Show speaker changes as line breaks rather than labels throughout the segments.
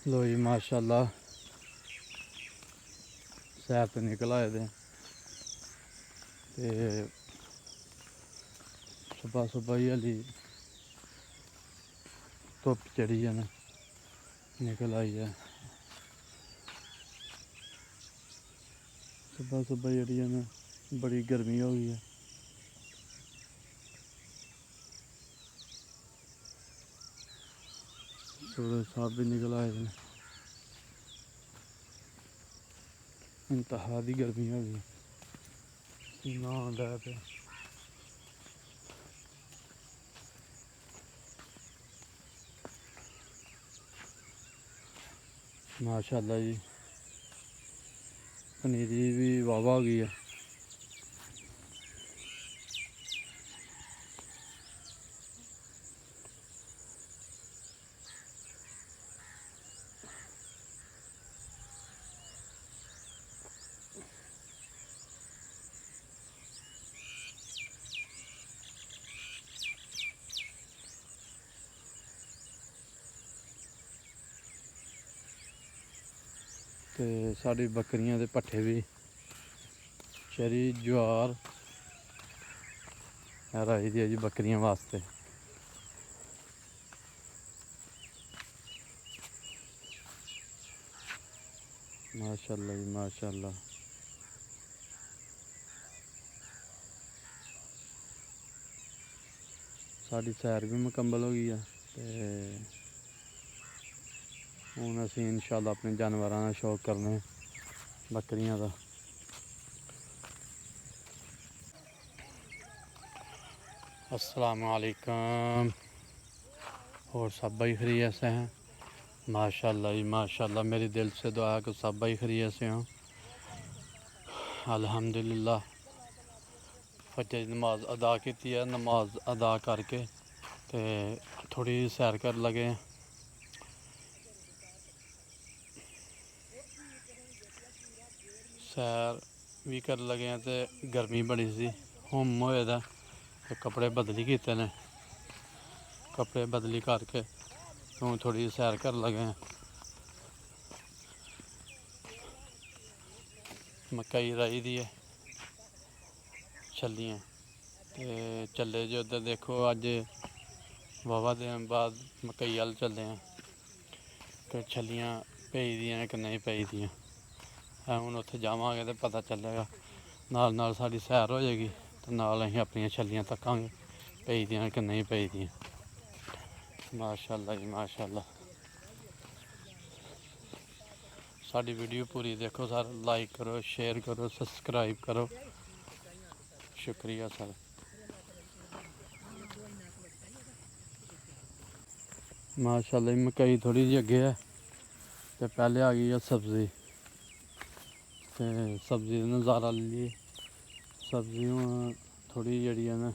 लो जी माशाल्लाह सैर तो निकल आए थे सुबह सुबह ही हली धुप्प चढ़ी है ना निकल आई है। सुबह सुबह जी है ना बड़ी गर्मी हो गई है। सूरज साहब भी निकल आए थे। इंतहा दी गर्मी हो गई सीना आंदा है पे। माशाल्लाह जी पनीरी भी वाह हो गई है। तो साड़ी बकरियां दे पट्ठे भी चरी ज्वार राई दी है जी बकरियां वास्ते। माशाल्लाह जी माशाल्लाह। साड़ी सैर भी मुकम्मल हो गई है तो हूँ असी इंशाल्लाह अपने जानवरों का शौक करने बकरियां का। अस्सलामुअलैकुम और सब भाई खैरियत से हैं। माशाल्लाह जी माशाल्लाह मेरी दिल से दुआ है कि सब भाई खैरियत से हों। अल्हम्दुलिल्लाह फजर की नमाज अदा की है। नमाज अदा करके तो थोड़ी सैर कर लगे हैं। सैर भी कर लगे हैं तो गर्मी बड़ी सी हुम होए दा ते कपड़े बदली किते ने। कपड़े बदली करके हूँ थोड़ी सैर कर लगे हैं। मकई राही दी है छलियां ते चले जो उधर देखो अज वावा दिन बाद मकई अल चले हैं कि छलियां पेई दियां कि नहीं पेई दियां। हूँ उत्थे जावांगे तो पता चलेगा। नाल नाल साड़ी सैर हो जाएगी तो नाल असीं अपनियां छलियां तक्कांगे पेई दियां कि नहीं पेई दियां। माशाल्लाह जी माशाल्लाह। साड़ी वीडियो पूरी देखो सर, लाइक करो शेयर करो सब्सक्राइब करो। शुक्रिया सर। माशाल्लाह मकई थोड़ी जी अगे है तो पहले आ गई है सब्जी तो सब्जी का नज़ारा लीए। सब्जी हूँ थोड़ी जी है ना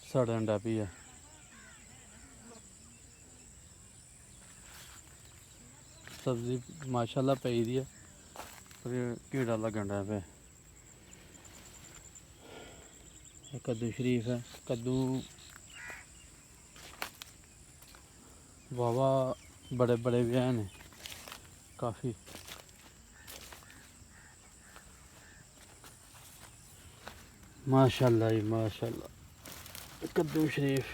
सड़न डै पई है। सब्जी माशाल्लाह पई दी है पर कीड़ा लगन डै पे। कद्दू शरीफ है कद्दू वावा बड़े बड़े भी हैं काफ़ी। माशाल्लाह जी माशाल्लाह कद्दू शरीफ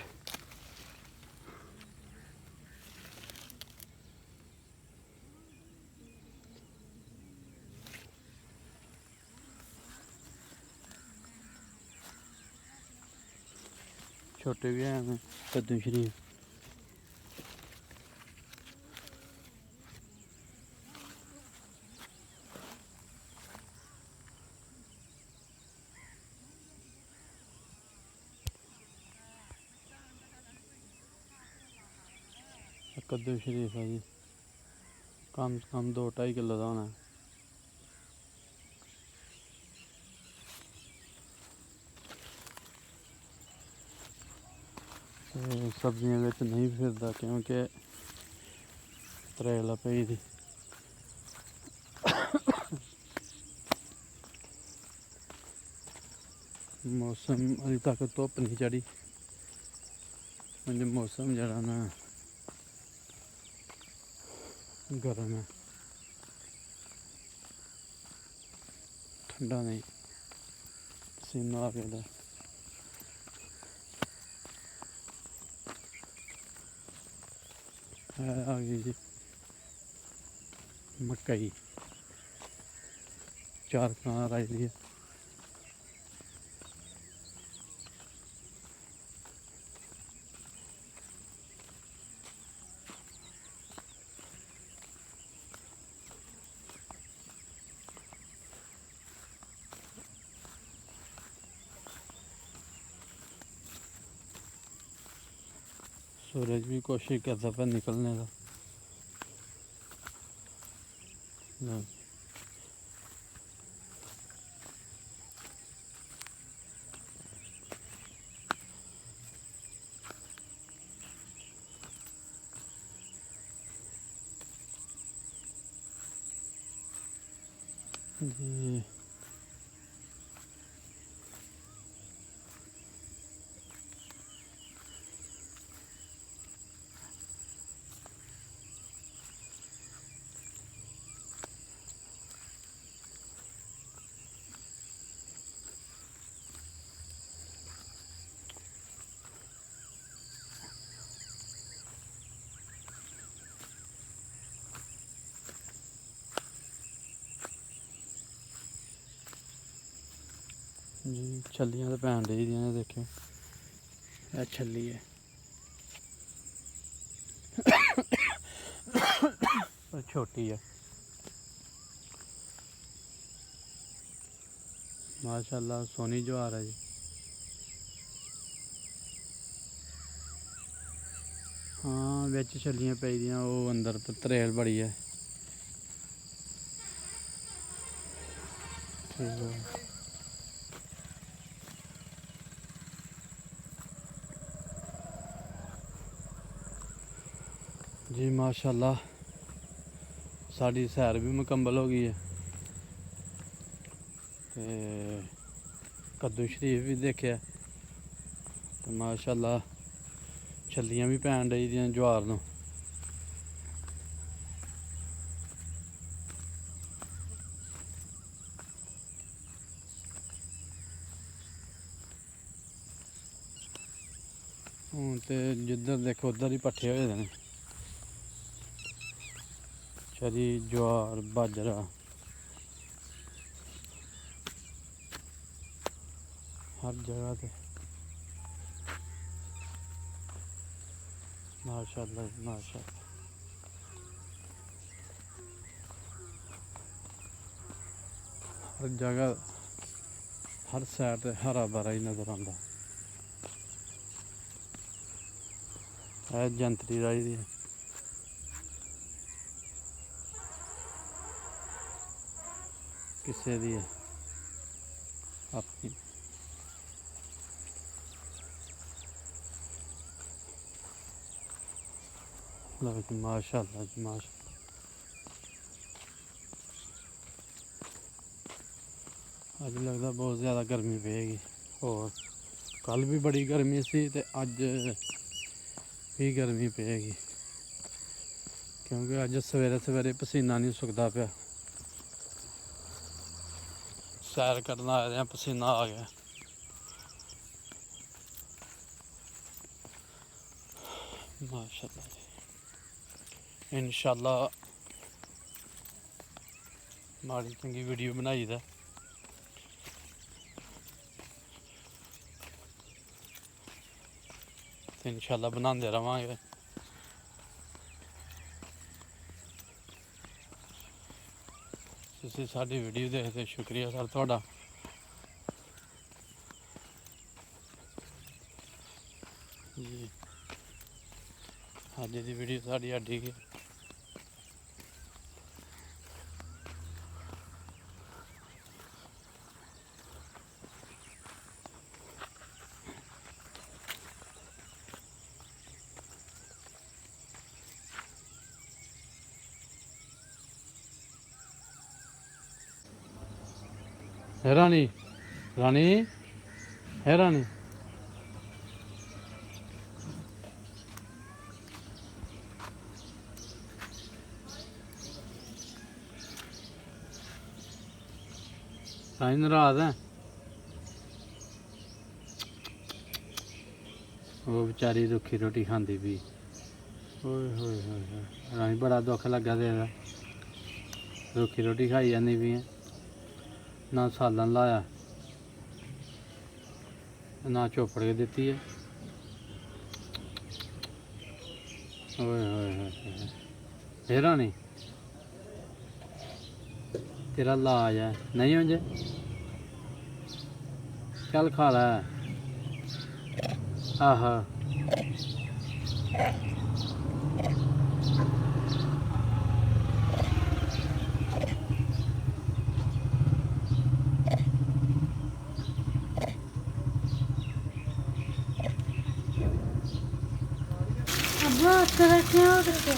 छोटे भी हैं कद्दू शरीफ। कद्दू शरीफ है जी कम से कम 2-2.5 किलो का होना। सब्जियों में नहीं फिरदा क्योंकि त्रेल पई दी। मौसम अभी तक धुप्प नहीं चढ़ी। मौसम जरा ना गर्म है, ठंडा नहीं, पसीना आ गया। आ गई जी मकई, 4 कनाल आई दी है। सूरज भी कोशिश करता था निकलने का। जी जी छलियां तो पैन रही दियां, देखो यह छली है पर छोटी है। माशाल्लाह सोनी ज्वार है जी। हाँ बिच छलियां पई दियां, वो अंदर त्रेल बड़ी है। ठीक है जी, माशाल्लाह साड़ी सैर भी मुकम्मल हो गई है। ते कद्दू शरीफ भी देखिया, तो माशाल्लाह छलियां भी पैन रही दियां ज्वार नूं। हूँ तो जिधर देखो उधर ही पट्ठे होए दे ने, चरी ज्वार बाजरा हर जगह पे। माशाल्लाह माशाल्लाह हर जगह हर साइड ते हरा भरा ही नज़र आता है। जंतरी राही दी है, किसे दी है अपनी। माशाल्लाह जी माशा, अज लगता बहुत ज़्यादा गर्मी पेगी। और कल भी बड़ी गर्मी सी ते अज भी गर्मी पेगी, क्योंकि अज सवेरे सवेरे पसीना नहीं सुकता पाया। सैर करना आए पसीना आ गया। माशाल्लाह जी, इंशाल्लाह माड़ी चंगी वीडियो बनाई दा। इंशाल्लाह बनाते रवांगे। तुसीं साडी वीडियो देखते शुक्रिया सर तुहाडा। जी अज दी वीडियो साडी हड्डी गई। है रानी, रानी है रानी। ਸਾਈਂ ਨਾਰਾਜ਼ ਹੈ। ਉਹ ਵਿਚਾਰੀ ਰੁੱਖੀ ਰੋਟੀ ਖਾਂਦੀ ਪਈ। ਓਏ ਹੋਏ ਹੋਏ ਹੋਏ, ਰਾਹੀਂ ਬੜਾ ਦੁੱਖ ਲੱਗਾ ਤੇਰਾ। ਰੁੱਖੀ ਰੋਟੀ ਖਾਈ ਜਾਂਦੀ ਪਈ ਹੈ, ਨਾ ਸਾਲਣ ਲਾਇਆ ਨਾ ਚੋਪੜ ਕੇ ਦਿੱਤੀ ਹੈ। ਓਏ ਹੋਏ ਹੋਏ ਹੋਏ, ਫੇਰ ਆਣੀ ਤੇਰਾ ਇਲਾਜ ਹੈ ਨਹੀਂ ਉਂਝ। ਚੱਲ ਖਾ ਲੈ। ਆਹੋ
अब्बा तरह क्या करते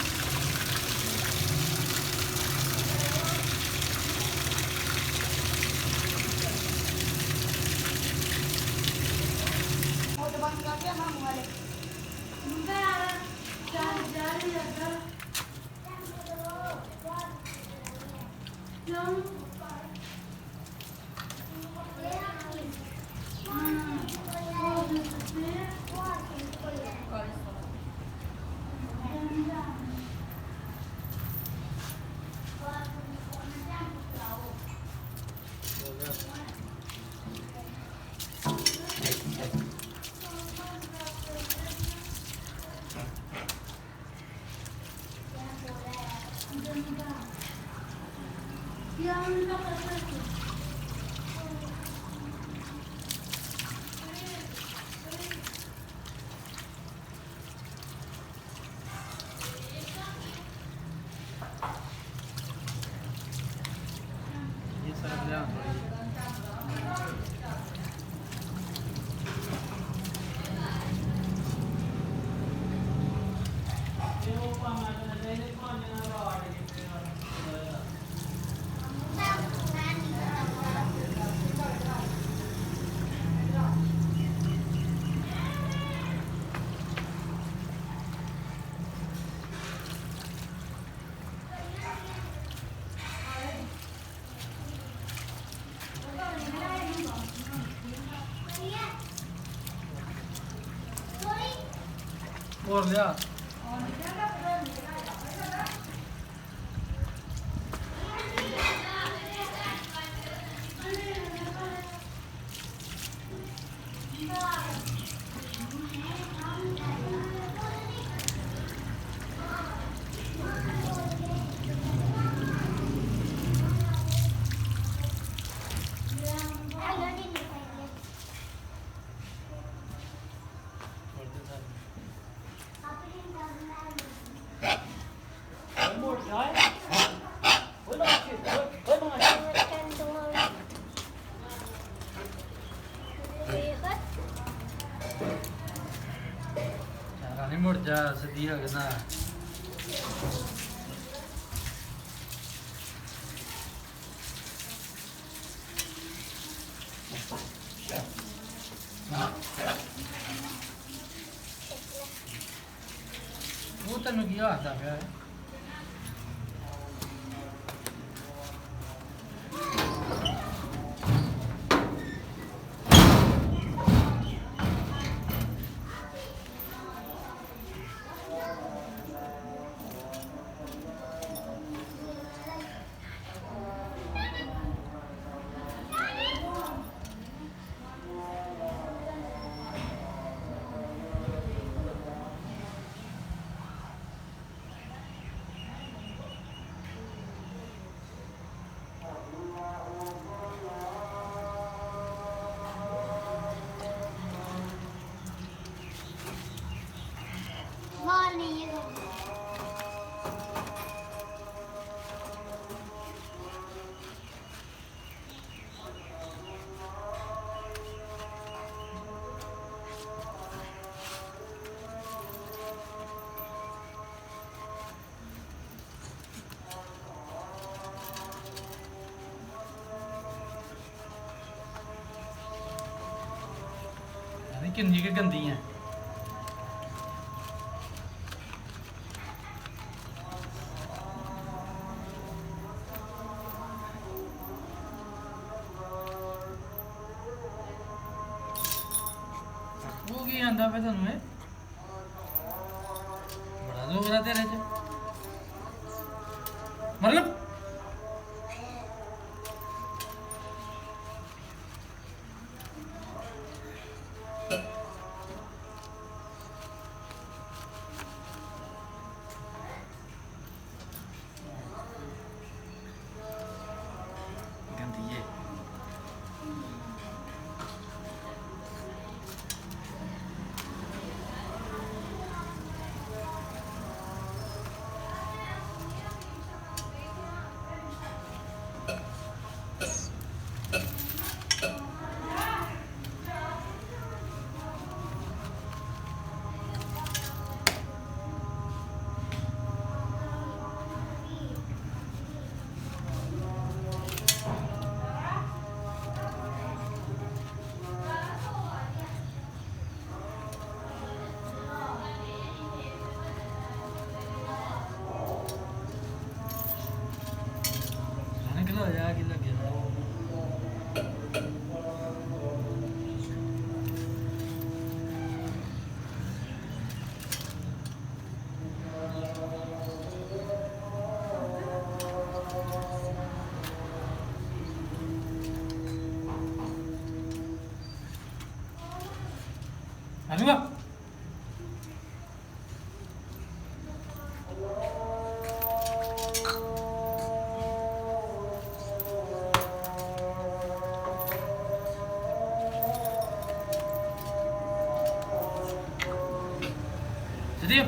ਹੋਰ ਲਿਆ। ਰਾਣੀ ਮੁੜ ਜਾ, ਸਿੱਧੀ ਹੋ ਗਿਆ ਨਾ। ਉਹ ਤੈਨੂੰ ਕੀ ਆਖਦਾ ਪਿਆ ਹੈ? किन्नी के गंदी हैं।
ਆਂਦਾ ਪਿਆ ਤੁਹਾਨੂੰ ਇਹ ਬੜਾ ਜ਼ੋਰ ਆ ਤੇਰੇ 'ਚ ਮਤਲਬ ਗੰਦੀਏ ਨਿਕਲ ਜਾ ਕੀ ਲੱਗਿਆ ਆਜੂਗਾ Jadi,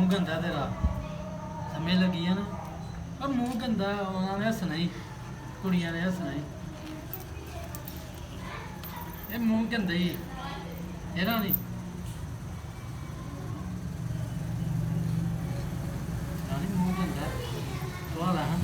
ਮੂੰਹ ਗੰਦਾ ਤੇਰਾ ਸਮਝ ਲੱਗੀ ਆ ਨਾ ਆ ਮੂੰਹ ਗੰਦਾ ਉਹਨਾਂ ਨੇ ਹੱਸਣਾ ਹੀ ਕੁੜੀਆਂ ਨੇ ਹੱਸਣਾ ਹੀ ਇਹ ਮੂੰਹ ਗੰਦਾ ਹੀ ਇਹਦਾ ਨਹੀਂ ਰਾਣੀ ਮੂੰਹ ਗੰਦਾ ਤੂੰ ਲਾ ਹਾਂ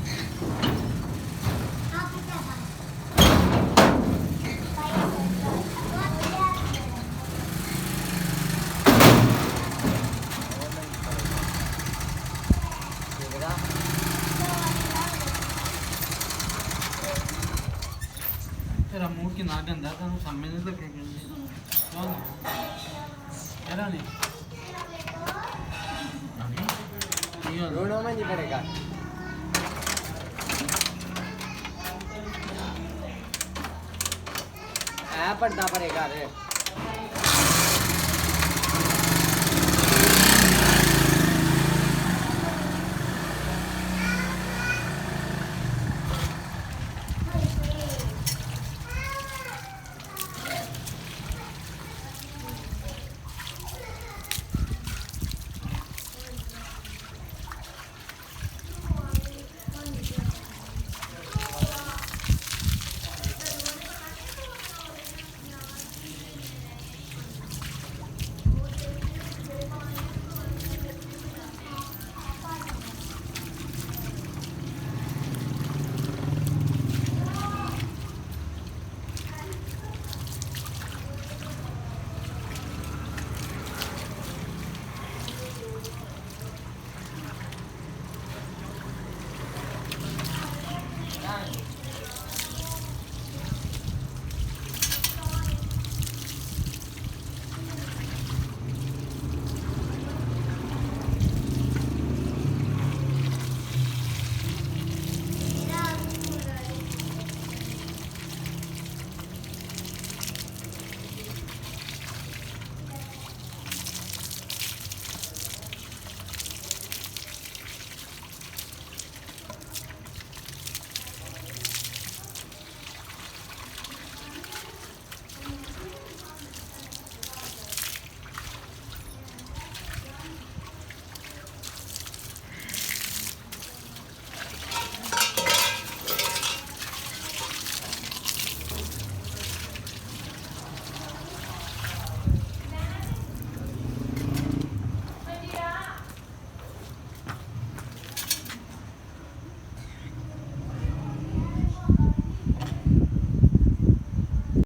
तेरा मुंह कितना गंदा था समझ नहीं लगेगा नहीं
रोना में नहीं पड़ेगा पड़ता पड़ेगा रे